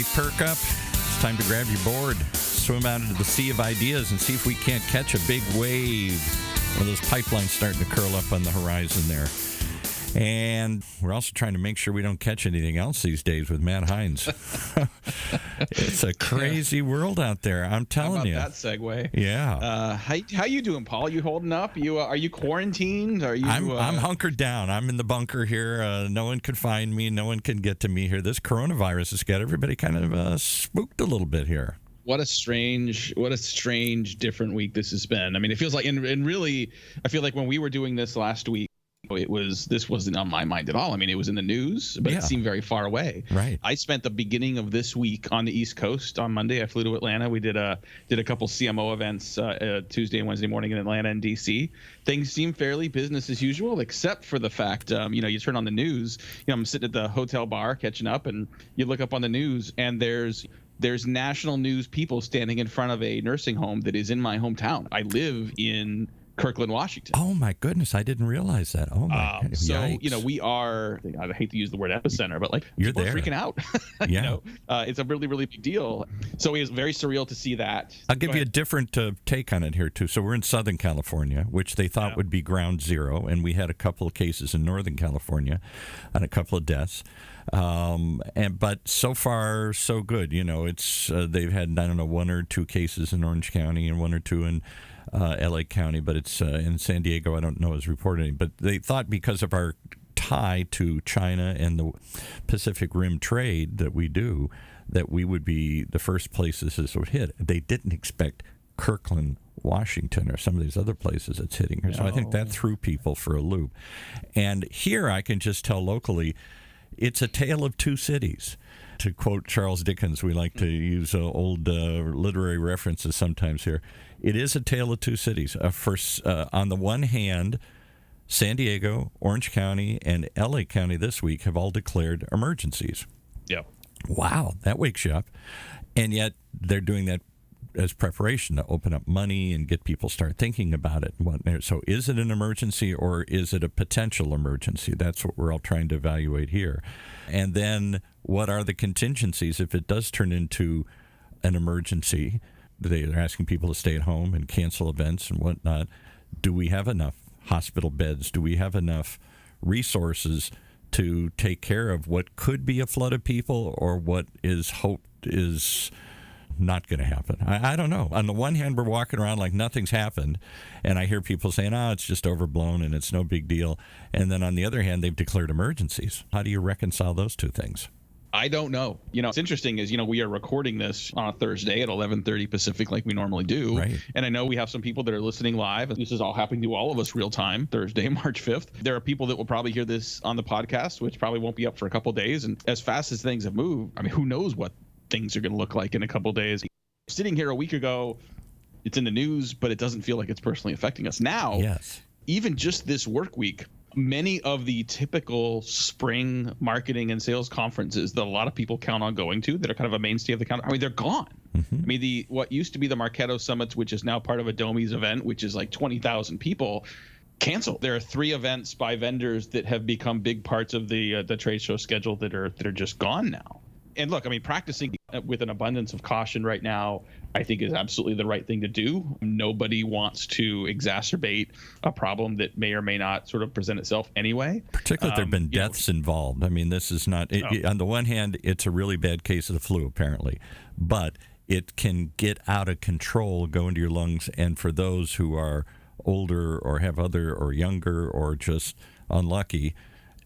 perk up. It's time to grab your board, swim out into the sea of ideas, and see if we can't catch a big wave. One of those pipelines starting to curl up on the horizon there. And we're also trying to make sure we don't catch anything else these days with Matt Hines. It's a crazy world out there, I'm telling you. How about that segue? Yeah. How you doing, Paul? You holding up? You are you quarantined? Are you? I'm hunkered down. I'm in the bunker here. No one can find me. No one can get to me here. This coronavirus has got everybody kind of spooked a little bit here. What a strange, different week this has been. I mean, it feels like, and really, I feel like when we were doing this last week, this wasn't on my mind at all. I mean, it was in the news, but it seemed very far away. Right. I spent the beginning of this week on the East Coast. On Monday, I flew to Atlanta. We did a couple CMO events Tuesday and Wednesday morning in Atlanta and DC. Things seem fairly business as usual, except for the fact, you turn on the news. I'm sitting at the hotel bar catching up, and you look up on the news, and there's national news people standing in front of a nursing home that is in my hometown. I live in Kirkland, Washington. Oh my goodness, I didn't realize that. Oh my. So yikes. we are. I hate to use the word epicenter, but like you're people there, are freaking out. Yeah. It's a really, really big deal. So it was very surreal to see that. I'll give you a different take on it here too. So we're in Southern California, which they thought would be ground zero, and we had a couple of cases in Northern California, and a couple of deaths. But so far so good. It's they've had one or two cases in Orange County and one or two in LA County, but it's in San Diego. I don't know is reported, but they thought because of our tie to China and the Pacific Rim trade that we do, that we would be the first places this would hit. They didn't expect Kirkland, Washington, or some of these other places it's hitting here. So I think that threw people for a loop. And here I can just tell locally, it's a tale of two cities. To quote Charles Dickens, we like to use old literary references sometimes here. It is a tale of two cities. On the one hand, San Diego, Orange County, and LA County this week have all declared emergencies. Yeah. Wow, that wakes you up. And yet they're doing that as preparation to open up money and get people start thinking about it. So is it an emergency or is it a potential emergency? That's what we're all trying to evaluate here. And then what are the contingencies if it does turn into an emergency? They're asking people to stay at home and cancel events and whatnot. Do we have enough hospital beds? Do we have enough resources to take care of what could be a flood of people or what is hoped is not going to happen? I don't know. On the one hand, we're walking around like nothing's happened, and I hear people saying, it's just overblown and it's no big deal. And then on the other hand, they've declared emergencies. How do you reconcile those two things? I don't know. What's interesting is, we are recording this on a Thursday at 11:30 Pacific like we normally do. Right. And I know we have some people that are listening live. This is all happening to all of us real time, Thursday, March 5th. There are people that will probably hear this on the podcast, which probably won't be up for a couple of days. And as fast as things have moved, I mean, who knows what things are going to look like in a couple of days. Sitting here a week ago, it's in the news, but it doesn't feel like it's personally affecting us. Now, even just this work week, many of the typical spring marketing and sales conferences that a lot of people count on going to that are kind of a mainstay of the calendar, I mean, they're gone. Mm-hmm. I mean, what used to be the Marketo Summits, which is now part of Adome's event, which is like 20,000 people, canceled. There are 3 events by vendors that have become big parts of the trade show schedule that are just gone now. And look, I mean, practicing with an abundance of caution right now, I think is absolutely the right thing to do. Nobody wants to exacerbate a problem that may or may not sort of present itself anyway. Particularly if there have been deaths involved. I mean, this is not, on the one hand, it's a really bad case of the flu, apparently. But it can get out of control, go into your lungs. And for those who are older or have other or younger or just unlucky,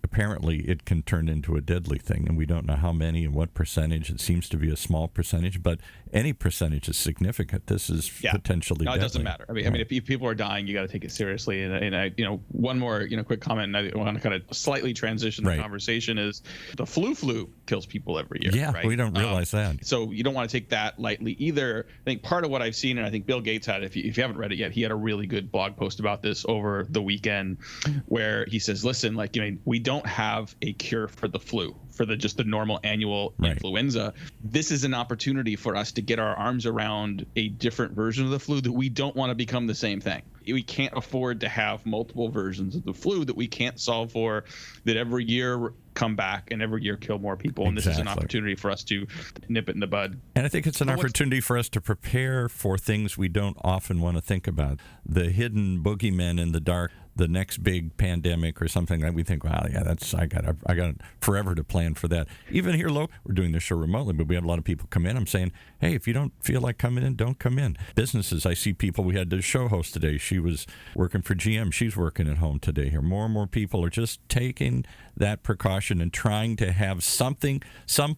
apparently it can turn into a deadly thing, and we don't know how many and what percentage. It seems to be a small percentage, but any percentage is significant. This is potentially deadly. It doesn't matter. I mean, if people are dying, you got to take it seriously. And I, one more, quick comment, and I want to kind of slightly transition the conversation is the flu kills people every year. Yeah, right? We don't realize that. So you don't want to take that lightly either. I think part of what I've seen, and I think Bill Gates had, if you haven't read it yet, he had a really good blog post about this over the weekend where he says, listen, we don't have a cure for the flu, for just the normal annual influenza. This is an opportunity for us to get our arms around a different version of the flu that we don't want to become the same thing. We can't afford to have multiple versions of the flu that we can't solve for, that every year come back and every year kill more people. And this is an opportunity for us to nip it in the bud. And I think it's an opportunity for us to prepare for things we don't often want to think about. The hidden boogeymen in the dark, the next big pandemic or something that we think, wow, yeah, I got forever to plan for that. Even here, we're doing this show remotely, but we had a lot of people come in. I'm saying, hey, if you don't feel like coming in, don't come in. Businesses, I see people. We had the show host today. She was working for GM. She's working at home today here. More and more people are just taking that precaution and trying to have some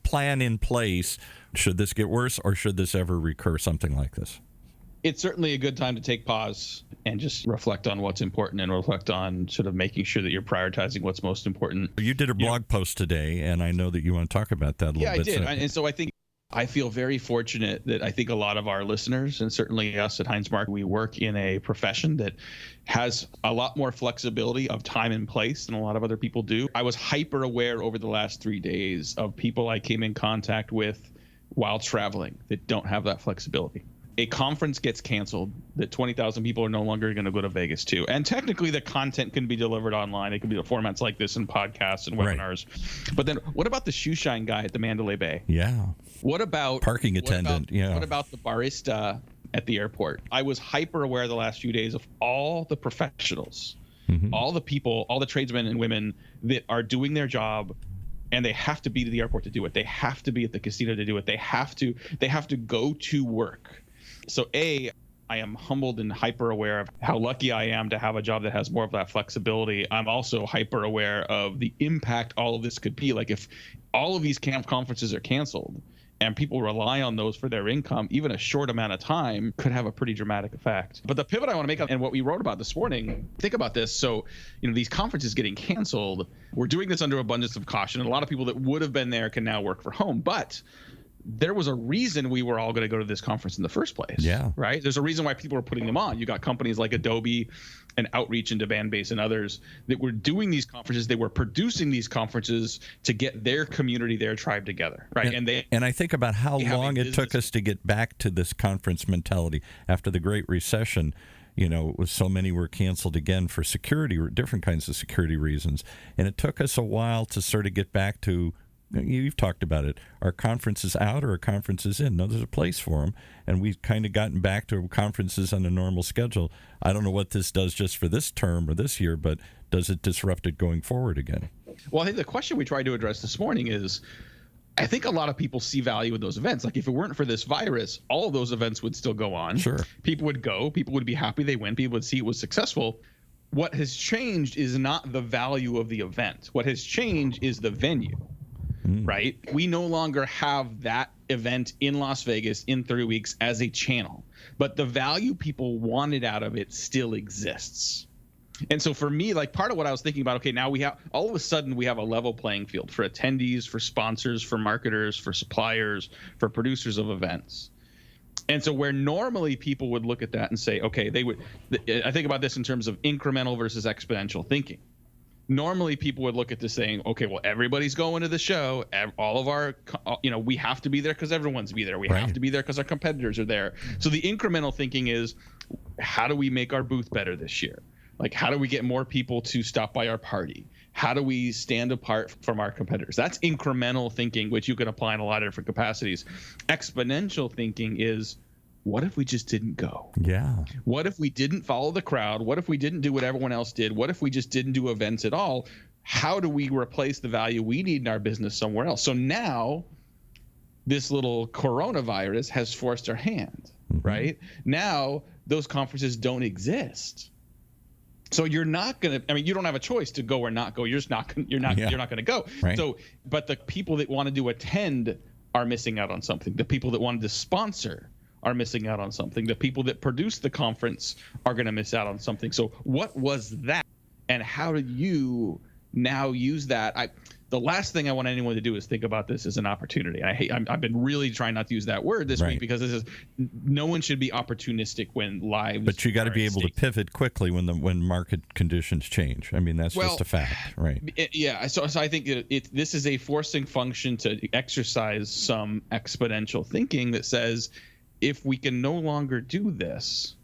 plan in place. Should this get worse or should this ever recur, something like this? It's certainly a good time to take pause and just reflect on what's important and reflect on sort of making sure that you're prioritizing what's most important. You did a blog post today, and I know that you want to talk about that a little bit. Yeah, I did. And so I feel very fortunate that I think a lot of our listeners, and certainly us at Heinz Mark, we work in a profession that has a lot more flexibility of time and place than a lot of other people do. I was hyper aware over the last 3 days of people I came in contact with while traveling that don't have that flexibility. A conference gets canceled that 20,000 people are no longer going to go to Vegas to. And technically the content can be delivered online. It can be the formats like this and podcasts and webinars. Right. But then what about the shoe shine guy at the Mandalay Bay? Yeah. What about parking attendant? What about the barista at the airport? I was hyper aware the last few days of all the professionals, all the people, all the tradesmen and women that are doing their job, and they have to be to the airport to do it. They have to be at the casino to do it. They have to go to work. So I am humbled and hyper aware of how lucky I am to have a job that has more of that flexibility. I'm also hyper aware of the impact all of this could be. Like if all of these conferences are canceled and people rely on those for their income, even a short amount of time could have a pretty dramatic effect. But the pivot I want to make, and what we wrote about this morning, think about this. So, these conferences getting canceled, we're doing this under abundance of caution. And a lot of people that would have been there can now work from home. But there was a reason we were all going to go to this conference in the first place. Yeah. Right. There's a reason why people are putting them on. You got companies like Adobe and Outreach and Demandbase and others that were doing these conferences. They were producing these conferences to get their community, their tribe together. Right. And I think about how long it took us to get back to this conference mentality after the Great Recession. So many were canceled again for security, different kinds of security reasons. And it took us a while to sort of get back to, you've talked about it, are conferences out or are conferences in? No, there's a place for them, and we've kind of gotten back to conferences on a normal schedule. I don't know what this does just for this term or this year, but does it disrupt it going forward again? Well, I think the question we tried to address this morning is, I think a lot of people see value in those events. Like if it weren't for this virus, all of those events would still go on. Sure. People would go. People would be happy they went. People would see it was successful. What has changed is not the value of the event. What has changed is the venue. Right? We no longer have that event in Las Vegas in 3 weeks as a channel, but the value people wanted out of it still exists. And so for me, like part of what I was thinking about, okay, now we have all of a sudden we have a level playing field for attendees, for sponsors, for marketers, for suppliers, for producers of events. And so where normally people would look at that and say, okay, I think about this in terms of incremental versus exponential thinking. Normally people would look at this saying, okay, well, everybody's going to the show. All of our, we have to be there because everyone's be there. We have to be there because our competitors are there. So the incremental thinking is, how do we make our booth better this year? Like, how do we get more people to stop by our party? How do we stand apart from our competitors? That's incremental thinking, which you can apply in a lot of different capacities. Exponential thinking is, what if we just didn't go? Yeah. What if we didn't follow the crowd? What if we didn't do what everyone else did? What if we just didn't do events at all? How do we replace the value we need in our business somewhere else? So now this little coronavirus has forced our hand, right? Now those conferences don't exist. So you're not going to, you don't have a choice to go or not go. You're just not, you're not going to go. Right. So, but the people that wanted to attend are missing out on something. The people that wanted to sponsor are missing out on something. The people that produce the conference are going to miss out on something. So what was that? And how did you now use that? The last thing I want anyone to do is think about this as an opportunity. I've been really trying not to use that word this week because no one should be opportunistic when lives. But you got to be able to pivot quickly when market conditions change. That's just a fact, right? So I think this is a forcing function to exercise some exponential thinking that says, if we can no longer do this,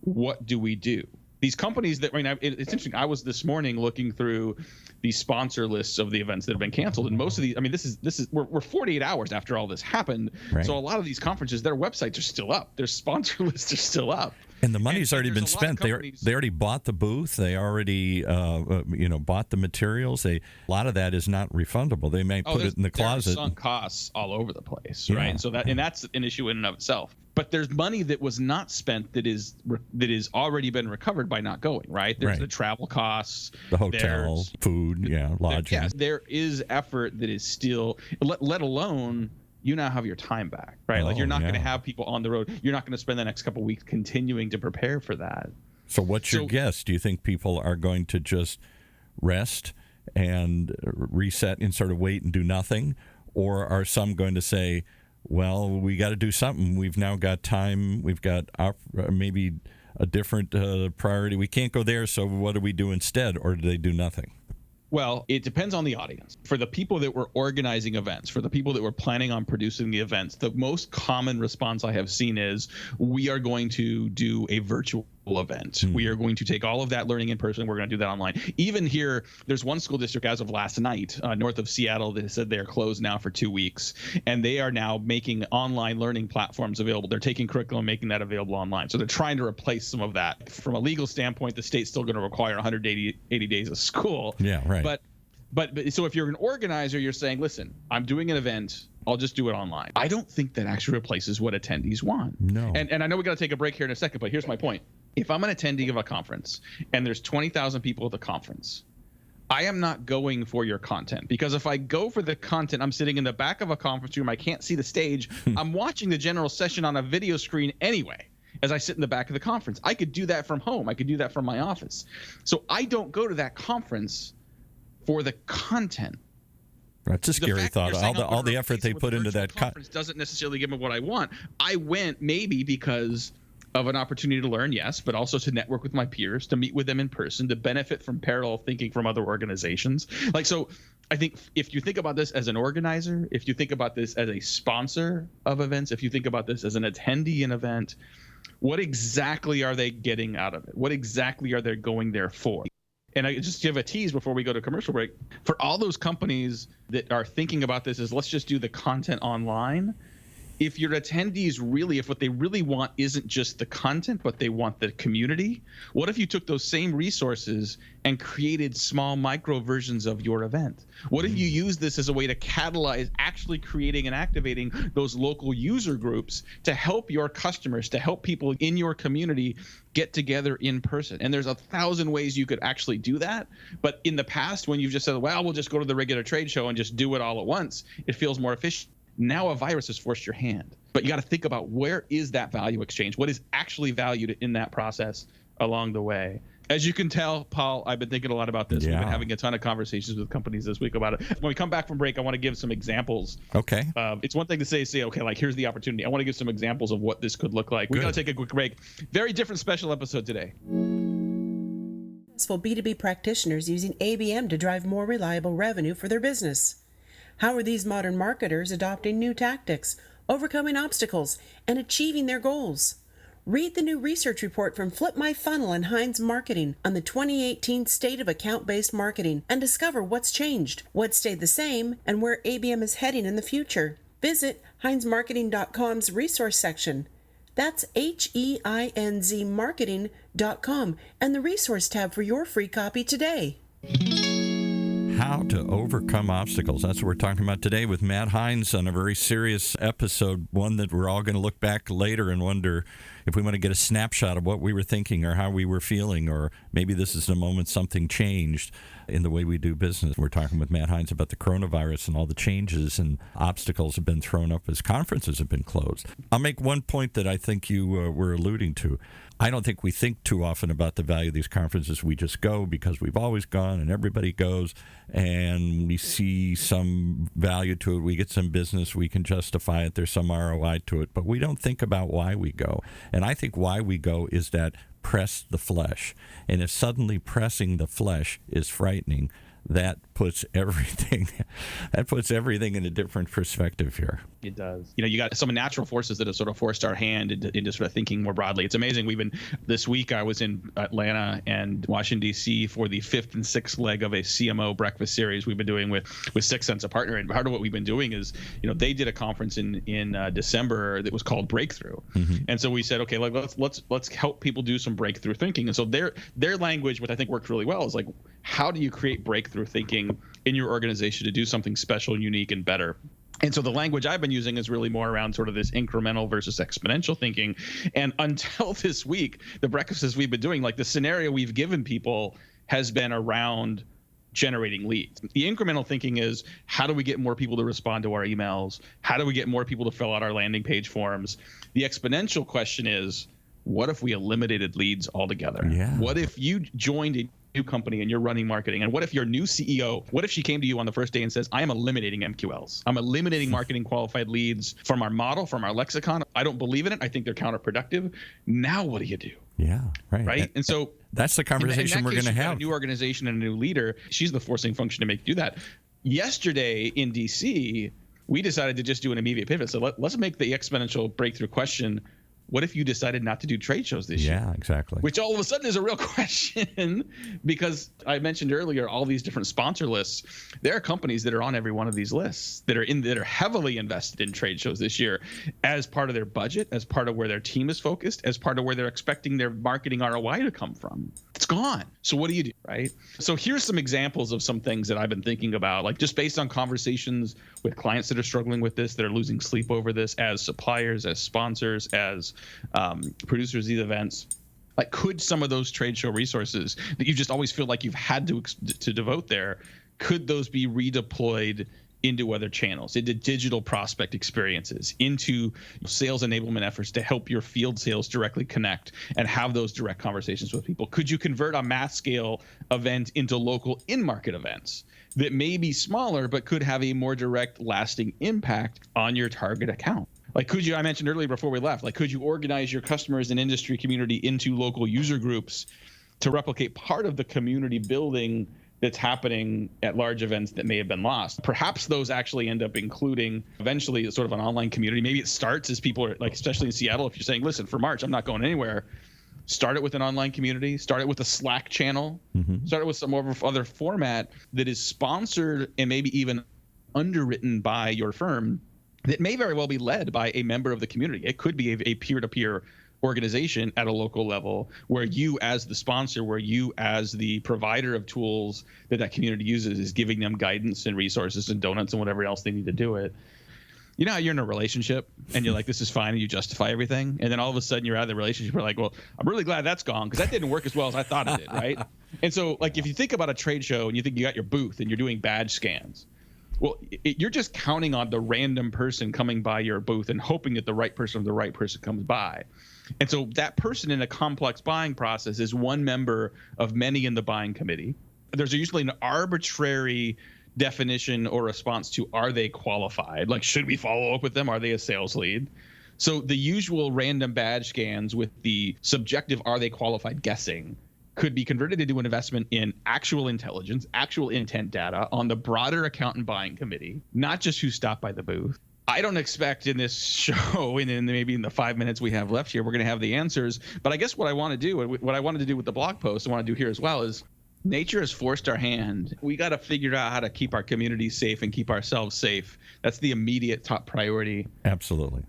what do we do? these companies that, it's interesting. I was this morning looking through the sponsor lists of the events that have been canceled, and most of these, we're 48 hours after all this happened. Right. So a lot of these conferences, their websites are still up, their sponsor lists are still up, and the money's already been spent. They already bought the booth. They already bought the materials. A lot of that is not refundable. They may put it in the closet. There are sunk costs all over the place, right? So that's an issue in and of itself. But there's money that was not spent that is already been recovered by not going, right? There's the travel costs, the hotel, food, lodging. There is effort that is still, let alone you now have your time back, right? Like, you're not going to have people on the road. You're not going to spend the next couple of weeks continuing to prepare for that. So what's your guess? Do you think people are going to just rest and reset and sort of wait and do nothing? Or are some going to say, well, we got to do something. We've now got time. We've got maybe a different priority. We can't go there, so what do we do instead? Or do they do nothing? Well, it depends on the audience. For the people that were organizing events, for the people that were planning on producing the events, the most common response I have seen is, we are going to do a virtual event. We are going to take all of that learning in person. We're going to do that online. Even here, there's one school district as of last night, north of Seattle, that said they're closed now for 2 weeks. And they are now making online learning platforms available. They're taking curriculum, making that available online. So they're trying to replace some of that. From a legal standpoint, the state's still going to require 180 days of school. Yeah, right. But so if you're an organizer, you're saying, listen, I'm doing an event, I'll just do it online. I don't think that actually replaces what attendees want. No. And I know we got to take a break here in a second, but here's my point. If I'm an attendee of a conference and there's 20,000 people at the conference, I am not going for your content, because if I go for the content, I'm sitting in the back of a conference room, I can't see the stage. I'm watching the general session on a video screen anyway, as I sit in the back of the conference. I could do that from home. I could do that from my office. So I don't go to that conference for the content. That's a scary thought. All the effort they put into that conference doesn't necessarily give me what I want. I went maybe because of an opportunity to learn, yes, but also to network with my peers, to meet with them in person, to benefit from parallel thinking from other organizations. So I think if you think about this as an organizer, if you think about this as a sponsor of events, if you think about this as an attendee in an event, what exactly are they getting out of it? What exactly are they going there for? And I just give a tease before we go to commercial break. For all those companies that are thinking about this as, let's just do the content online, if your attendees if what they really want isn't just the content, but they want the community, what if you took those same resources and created small micro versions of your event? What if you use this as a way to catalyze actually creating and activating those local user groups to help your customers, to help people in your community get together in person? And there's 1,000 ways you could actually do that. But in the past, when you've just said, well, we'll just go to the regular trade show and just do it all at once, it feels more efficient. Now a virus has forced your hand. But you got to think about, where is that value exchange? What is actually valued in that process along the way? As you can tell, Paul, I've been thinking a lot about this. Yeah. We've been having a ton of conversations with companies this week about it. When we come back from break, I want to give some examples. Okay. It's one thing to say, okay, like, here's the opportunity. I want to give some examples of what this could look like. We got to take a quick break. Very different special episode today. Successful B2B practitioners using ABM to drive more reliable revenue for their business. How are these modern marketers adopting new tactics, overcoming obstacles, and achieving their goals? Read the new research report from Flip My Funnel and Heinz Marketing on the 2018 State of Account-Based Marketing and discover what's changed, what stayed the same, and where ABM is heading in the future. Visit HeinzMarketing.com's resource section. That's HEINZ marketing.com and the resource tab for your free copy today. How to overcome obstacles. That's what we're talking about today with Matt Heinz on a very serious episode, one that we're all going to look back later and wonder if we want to get a snapshot of what we were thinking or how we were feeling, or maybe this is the moment something changed in the way we do business. We're talking with Matt Heinz about the coronavirus and all the changes and obstacles have been thrown up as conferences have been closed. I'll make one point that I think you were alluding to. I don't think we think too often about the value of these conferences. We just go because we've always gone and everybody goes, and we see some value to it. We get some business. We can justify it. There's some ROI to it, but we don't think about why we go. And I think why we go is that press the flesh. And if suddenly pressing the flesh is frightening, that puts everything That puts everything in a different perspective here. It does. You got some natural forces that have sort of forced our hand into sort of thinking more broadly. It's amazing. This week I was in Atlanta and Washington, D.C. for the 5th and 6th leg of a CMO breakfast series we've been doing with Sixth Sense, a partner. And part of what we've been doing is, they did a conference in December that was called Breakthrough. Mm-hmm. And so we said, okay, let's help people do some breakthrough thinking. And so their language, which I think worked really well, is like, how do you create breakthrough thinking in your organization to do something special, unique, and better? And so the language I've been using is really more around sort of this incremental versus exponential thinking. And until this week, the breakfasts we've been doing, like the scenario we've given people has been around generating leads. The incremental thinking is, how do we get more people to respond to our emails? How do we get more people to fill out our landing page forms? The exponential question is, what if we eliminated leads altogether? Yeah. What if you joined a new company and you're running marketing? And what if your new CEO, what if she came to you on the first day and says, I am eliminating MQLs. I'm eliminating marketing qualified leads from our model, from our lexicon. I don't believe in it. I think they're counterproductive. Now what do you do? Yeah, right. Right. And so that's the conversation we're going to have. A new organization and a new leader. She's the forcing function to make you do that. Yesterday in DC, we decided to just do an immediate pivot. So let's make the exponential breakthrough question, what if you decided not to do trade shows this year? Yeah, exactly. Which all of a sudden is a real question, because I mentioned earlier all these different sponsor lists. There are companies that are on every one of these lists that are heavily invested in trade shows this year as part of their budget, as part of where their team is focused, as part of where they're expecting their marketing ROI to come from. It's gone. So what do you do, right? So here's some examples of some things that I've been thinking about, like just based on conversations with clients that are struggling with this, that are losing sleep over this, as suppliers, as sponsors, as producers of these events. Like, could some of those trade show resources that you just always feel like you've had to devote there, could those be redeployed into other channels, into digital prospect experiences, into sales enablement efforts to help your field sales directly connect and have those direct conversations with people? Could you convert a mass scale event into local in-market events that may be smaller but could have a more direct, lasting impact on your target account? Like, I mentioned earlier before we left, like, could you organize your customers and industry community into local user groups to replicate part of the community building that's happening at large events that may have been lost? Perhaps those actually end up including eventually sort of an online community. Maybe it starts as people are, like, especially in Seattle, if you're saying, listen, for March, I'm not going anywhere. Start it with an online community, start it with a Slack channel, start it with some other format that is sponsored and maybe even underwritten by your firm, that may very well be led by a member of the community. It could be a peer-to-peer organization at a local level where you as the sponsor, where you as the provider of tools that community uses is giving them guidance and resources and donuts and whatever else they need to do it. You know how you're in a relationship and you're like, this is fine, and you justify everything, and then all of a sudden you're out of the relationship, you're like, well, I'm really glad that's gone because that didn't work as well as I thought it did, right? And so, like, if you think about a trade show and you think you got your booth and you're doing badge scans, well, you're just counting on the random person coming by your booth and hoping that the right person comes by. And so that person in a complex buying process is one member of many in the buying committee. There's usually an arbitrary definition or response to, are they qualified? Like, should we follow up with them? Are they a sales lead? So the usual random badge scans with the subjective, are they qualified guessing, could be converted into an investment in actual intelligence, actual intent data on the broader account and buying committee, not just who stopped by the booth. I don't expect in this show, and maybe in the 5 minutes we have left here, we're going to have the answers. But I guess what I want to do, what I wanted to do with the blog post, I want to do here as well, is nature has forced our hand. We got to figure out how to keep our community safe and keep ourselves safe. That's the immediate top priority. Absolutely.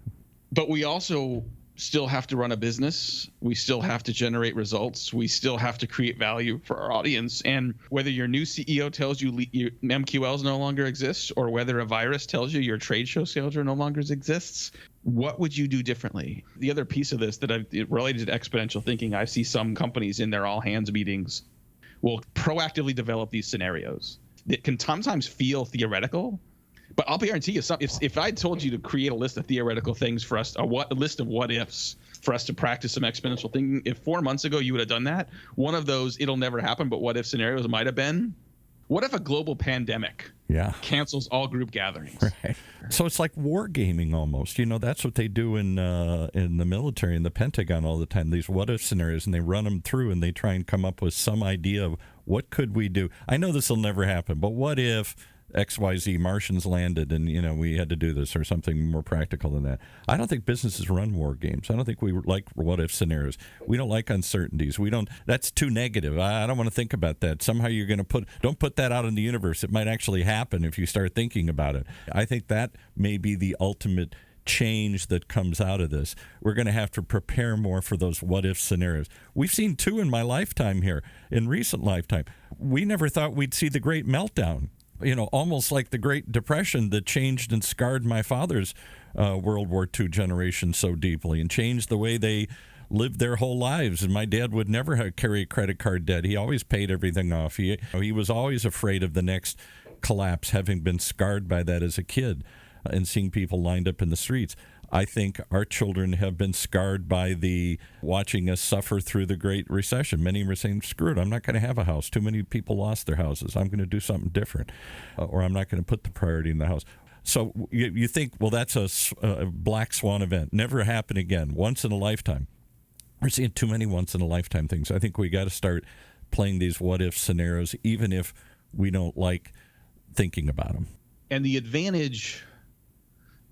But we also still have to run a business. We still have to generate results. We still have to create value for our audience. And whether your new CEO tells you your MQLs no longer exist, or whether a virus tells you your trade show schedule no longer exists, what would you do differently? The other piece of this that I've related to exponential thinking, I see some companies in their all hands meetings will proactively develop these scenarios that can sometimes feel theoretical. But I'll guarantee you, if I told you to create a list of theoretical things for us, a list of what ifs for us to practice some exponential thinking, if 4 months ago you would have done that, one of those it'll never happen, but what if scenarios might have been, what if a global pandemic cancels all group gatherings? Right. So it's like wargaming almost. You know, that's what they do in the military, in the Pentagon all the time, these what if scenarios, and they run them through and they try and come up with some idea of what could we do. I know this will never happen, but what if XYZ Martians landed and, we had to do this, or something more practical than that. I don't think businesses run war games. I don't think we like what-if scenarios. We don't like uncertainties. That's too negative. I don't want to think about that. Somehow you're going to don't put that out in the universe. It might actually happen if you start thinking about it. I think that may be the ultimate change that comes out of this. We're going to have to prepare more for those what-if scenarios. We've seen two in my lifetime here, in recent lifetime. We never thought we'd see the Great Meltdown. Almost like the Great Depression that changed and scarred my father's World War II generation so deeply and changed the way they lived their whole lives. And my dad would never carry credit card debt. He always paid everything off. He was always afraid of the next collapse, having been scarred by that as a kid and seeing people lined up in the streets. I think our children have been scarred by watching us suffer through the Great Recession. Many were saying, screw it, I'm not going to have a house. Too many people lost their houses. I'm going to do something different, or I'm not going to put the priority in the house. So you think, well, that's a black swan event. Never happen again. Once in a lifetime. We're seeing too many once in a lifetime things. I think we got to start playing these what-if scenarios, even if we don't like thinking about them. And the advantage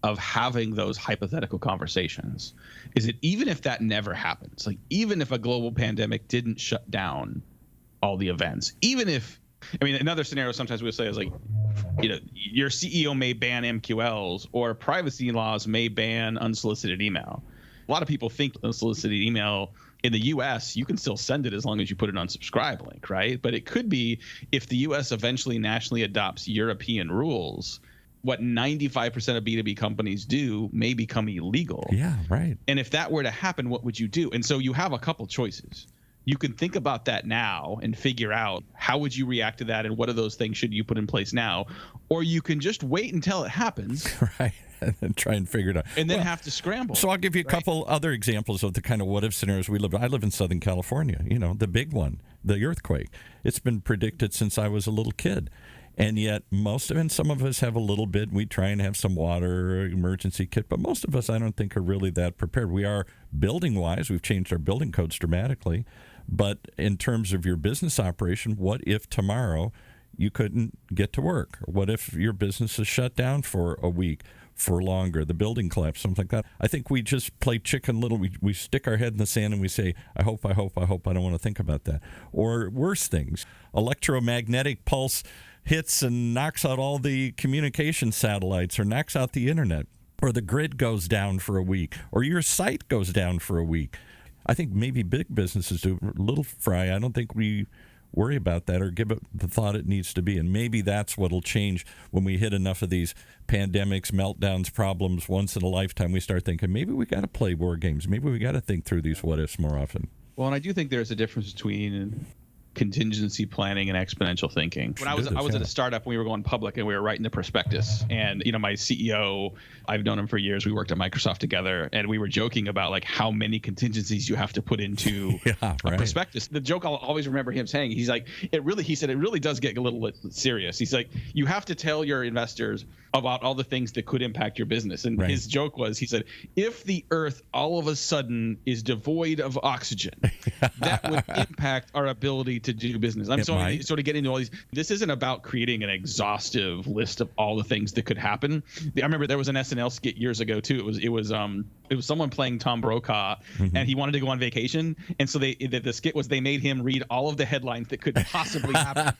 of having those hypothetical conversations is that even if that never happens, like even if a global pandemic didn't shut down all the events, even if, another scenario sometimes we'll say is like, your CEO may ban MQLs, or privacy laws may ban unsolicited email. A lot of people think unsolicited email in the U.S., you can still send it as long as you put an unsubscribe link, right? But it could be, if the U.S. eventually nationally adopts European rules, what 95% of B2B companies do may become illegal. Yeah, right. And if that were to happen, what would you do? And so you have a couple choices. You can think about that now and figure out how would you react to that, and what of those things should you put in place now? Or you can just wait until it happens. Right. And then try and figure it out. And then have to scramble. So I'll give you a couple other examples of the kind of what-if scenarios we live in. I live in Southern California, the big one, the earthquake. It's been predicted since I was a little kid. And yet some of us have a little bit. We try and have some water, emergency kit, but most of us, I don't think, are really that prepared. We are building-wise. We've changed our building codes dramatically. But in terms of your business operation, what if tomorrow you couldn't get to work? What if your business is shut down for a week, for longer, the building collapse, something like that? I think we just play chicken little. We stick our head in the sand and we say, I hope. I don't want to think about that. Or worse things, electromagnetic pulse hits and knocks out all the communication satellites, or knocks out the internet, or the grid goes down for a week, or your site goes down for a week. I think maybe big businesses do. Little fry, I don't think we worry about that or give it the thought it needs to be. And maybe that's what'll change when we hit enough of these pandemics, meltdowns, problems once in a lifetime. We start thinking, maybe we got to play war games. Maybe we got to think through these what-ifs more often. Well, and I do think there's a difference between contingency planning and exponential thinking. When I was at a startup, when we were going public, and we were writing the prospectus, and my CEO, I've known him for years. We worked at Microsoft together, and we were joking about like how many contingencies you have to put into a prospectus. The joke I'll always remember him saying, he said it really does get a little serious. He's like, you have to tell your investors about all the things that could impact your business. And his joke was, he said, if the earth all of a sudden is devoid of oxygen, that would impact our ability to do business. I'm sorry, sort of get into all these. This isn't about creating an exhaustive list of all the things that could happen. I remember there was an SNL skit years ago too. It was someone playing Tom Brokaw, and he wanted to go on vacation, and so the skit was they made him read all of the headlines that could possibly happen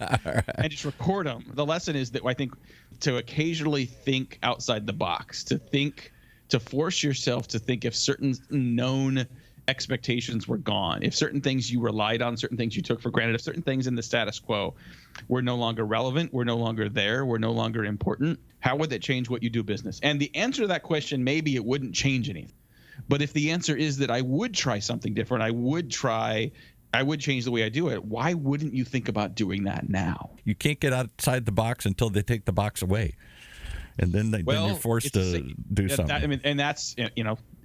and just record them. The lesson is that I think to occasionally think outside the box, to force yourself to think if certain known expectations were gone, if certain things you relied on, certain things you took for granted, if certain things in the status quo were no longer relevant, were no longer there, were no longer important, how would that change what you do business? And the answer to that question, maybe it wouldn't change anything. But if the answer is that I would try something different, I would change the way I do it, why wouldn't you think about doing that now? You can't get outside the box until they take the box away. And then you're forced to do something. And that's,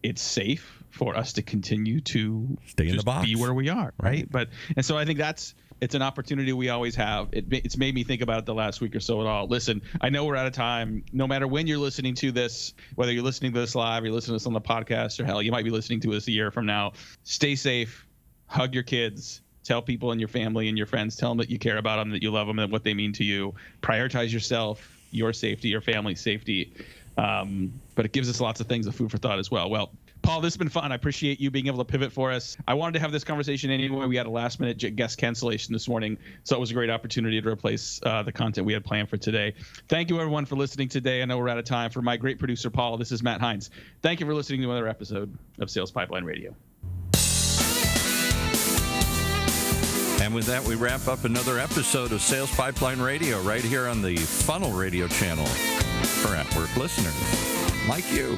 it's safe for us to continue to stay in the box, be where we are, right? And so I think it's an opportunity we always have. It's made me think about it the last week or so at all. Listen, I know we're out of time. No matter when you're listening to this, whether you're listening to this live, or you're listening to this on the podcast, or hell, you might be listening to us a year from now. Stay safe. Hug your kids. Tell people in your family and your friends, tell them that you care about them, that you love them, and what they mean to you. Prioritize yourself. your safety, your family's safety. But it gives us lots of things of food for thought as well. Well, Paul, this has been fun. I appreciate you being able to pivot for us. I wanted to have this conversation anyway. We had a last-minute guest cancellation this morning, so it was a great opportunity to replace the content we had planned for today. Thank you, everyone, for listening today. I know we're out of time. For my great producer, Paul, this is Matt Hines. Thank you for listening to another episode of Sales Pipeline Radio. And with that, we wrap up another episode of Sales Pipeline Radio right here on the Funnel Radio channel for at-work listeners like you.